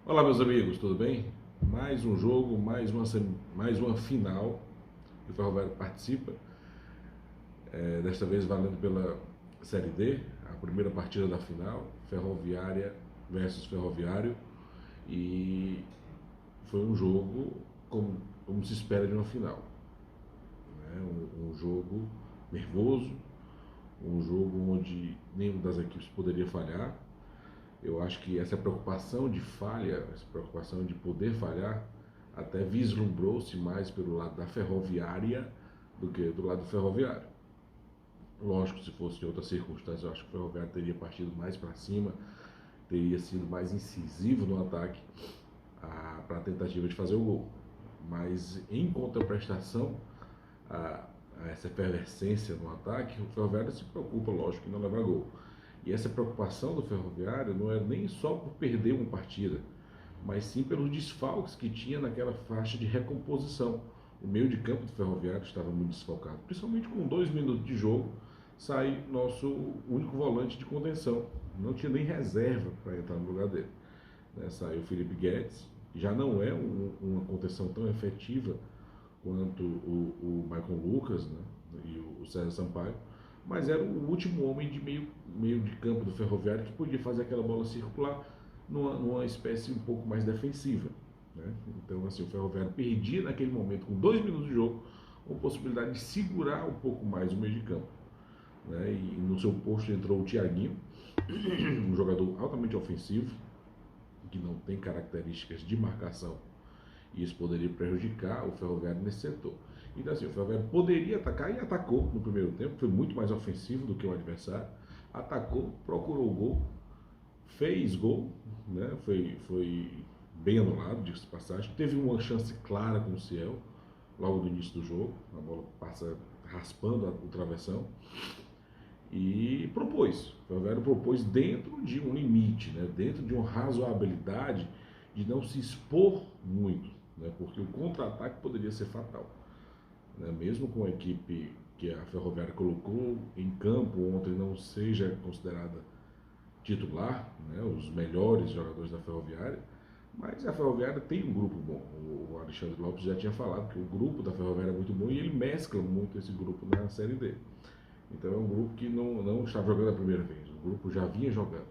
Olá, meus amigos, tudo bem? Mais um jogo, mais uma final que o Ferroviário participa, desta vez valendo pela Série D, a primeira partida da final, Ferroviária versus Ferroviário, e foi um jogo como se espera de uma final, né? Um jogo nervoso, um jogo onde nenhuma das equipes poderia falhar. Eu acho que essa preocupação de falha, essa preocupação de poder falhar, até vislumbrou-se mais pelo lado da Ferroviária do que do lado do Ferroviário. Lógico, se fosse em outras circunstâncias, eu acho que o Ferroviário teria partido mais para cima, teria sido mais incisivo no ataque para a tentativa de fazer o gol. Mas em contraprestação a essa efervescência no ataque, o Ferroviário se preocupa, lógico, em não levar gol. E essa preocupação do Ferroviário não é nem só por perder uma partida, mas sim pelos desfalques que tinha naquela faixa de recomposição. O meio de campo do Ferroviário estava muito desfalcado, principalmente com 2 minutos de jogo, sai nosso único volante de contenção. Não tinha nem reserva para entrar no lugar dele. Saiu o Felipe Guedes, que já não é uma contenção tão efetiva quanto o Michael Lucas, né, e o César Sampaio, mas era o último homem de meio de campo do Ferroviário que podia fazer aquela bola circular numa espécie um pouco mais defensiva. Né? Então, assim, o Ferroviário perdia naquele momento, com 2 minutos de jogo, uma possibilidade de segurar um pouco mais o meio de campo. Né? E no seu posto entrou o Thiaguinho, um jogador altamente ofensivo, que não tem características de marcação, e isso poderia prejudicar o Ferroviário nesse setor. Então, assim, o Ferroviário poderia atacar e atacou no primeiro tempo, foi muito mais ofensivo do que o adversário, atacou, procurou o gol, fez gol, né? Foi bem anulado, diga-se de passagem. Teve uma chance clara com o Ciel, logo no início do jogo, a bola passa raspando o travessão, e propôs. O Ferroviário propôs dentro de um limite, né? Dentro de uma razoabilidade de não se expor muito, né? Porque o contra-ataque poderia ser fatal. Né? Mesmo com a equipe que a Ferroviária colocou em campo ontem não seja considerada titular, né? Os melhores jogadores da Ferroviária, mas a Ferroviária tem um grupo bom. O Alexandre Lopes já tinha falado que o grupo da Ferroviária é muito bom e ele mescla muito esse grupo na Série D. Então é um grupo que não estava jogando a primeira vez, o grupo já vinha jogando.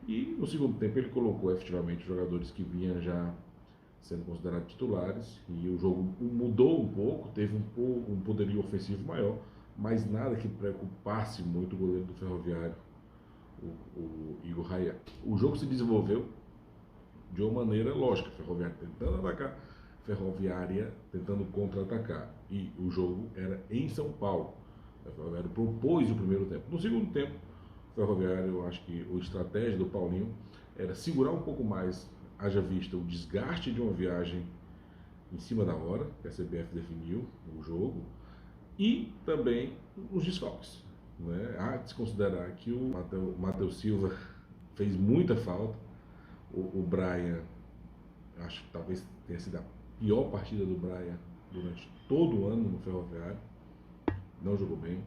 E no segundo tempo ele colocou efetivamente jogadores que vinham já sendo considerados titulares e o jogo mudou um pouco, teve um poderio ofensivo maior, mas nada que preocupasse muito o goleiro do Ferroviário, o Igor Raya. O jogo se desenvolveu de uma maneira lógica, Ferroviária tentando atacar, Ferroviária tentando contra-atacar. E o jogo era em São Paulo. O Ferroviário propôs o primeiro tempo. No segundo tempo, o Ferroviário, eu acho que a estratégia do Paulinho era segurar um pouco mais, haja vista o desgaste de uma viagem em cima da hora, que a CBF definiu o jogo, e também os desfalques. Né? Há de se considerar que o Matheus Silva fez muita falta, o Brian, acho que talvez tenha sido a pior partida do Brian durante todo o ano no Ferroviário, não jogou bem.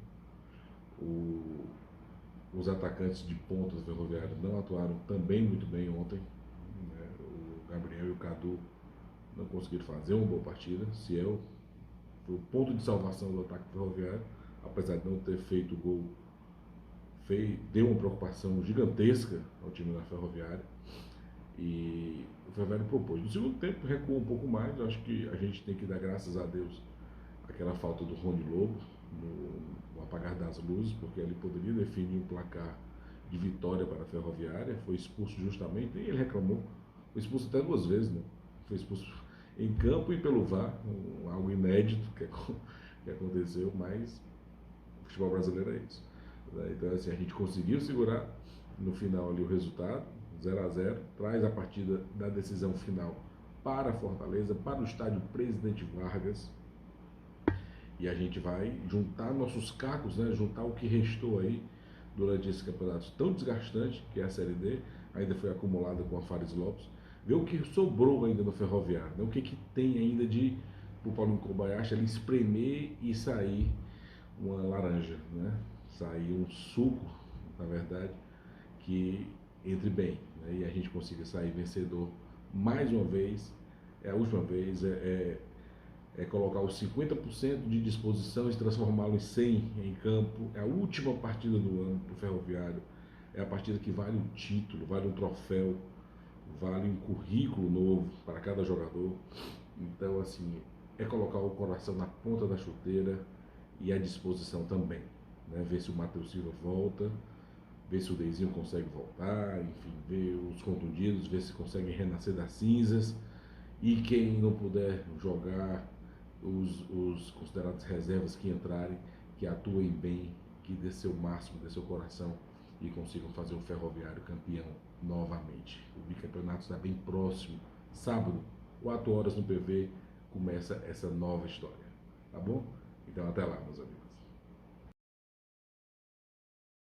Os atacantes de ponta do Ferroviário não atuaram também muito bem ontem. Né? O Gabriel e o Cadu não conseguiram fazer uma boa partida. Ciel foi o ponto de salvação do ataque ferroviário, apesar de não ter feito gol, deu uma preocupação gigantesca ao time da Ferroviária. E o Ferroviário propôs. No segundo tempo recuou um pouco mais. Eu acho que a gente tem que dar graças a Deus aquela falta do Rony Lobo no apagar das luzes, porque ele poderia definir um placar de vitória para a Ferroviária. Foi expulso justamente, e ele reclamou. Foi expulso até 2 vezes, né? Foi expulso em campo e pelo VAR, algo inédito que aconteceu, mas o futebol brasileiro é isso. Então, assim, a gente conseguiu segurar no final ali o resultado, 0-0, traz a partida da decisão final para a Fortaleza, para o estádio Presidente Vargas, e a gente vai juntar nossos cacos, né? Juntar o que restou aí durante esse campeonato tão desgastante, que é a Série D, ainda foi acumulada com a Fares Lopes, ver o que sobrou ainda no Ferroviário, né? O que tem ainda de o Paulinho Kobayashi ali espremer e sair uma laranja, né? Sair um suco, na verdade, que entre bem, né? E a gente consiga sair vencedor mais uma vez, é a última vez, colocar os 50% de disposição e transformá-lo em 100 em campo. É a última partida do ano para o Ferroviário. É a partida que vale um título, vale um troféu, vale um currículo novo para cada jogador. Então, assim, é colocar o coração na ponta da chuteira e a disposição também. Né? Ver se o Matheus Silva volta, ver se o Deizinho consegue voltar, enfim, ver os contundidos, ver se conseguem renascer das cinzas. E quem não puder jogar, os considerados reservas que entrarem, que atuem bem, que dê seu máximo, dê seu coração e consigam fazer o Ferroviário campeão novamente. O bicampeonato está bem próximo. Sábado, 4 horas no PV, começa essa nova história. Tá bom? Então até lá, meus amigos.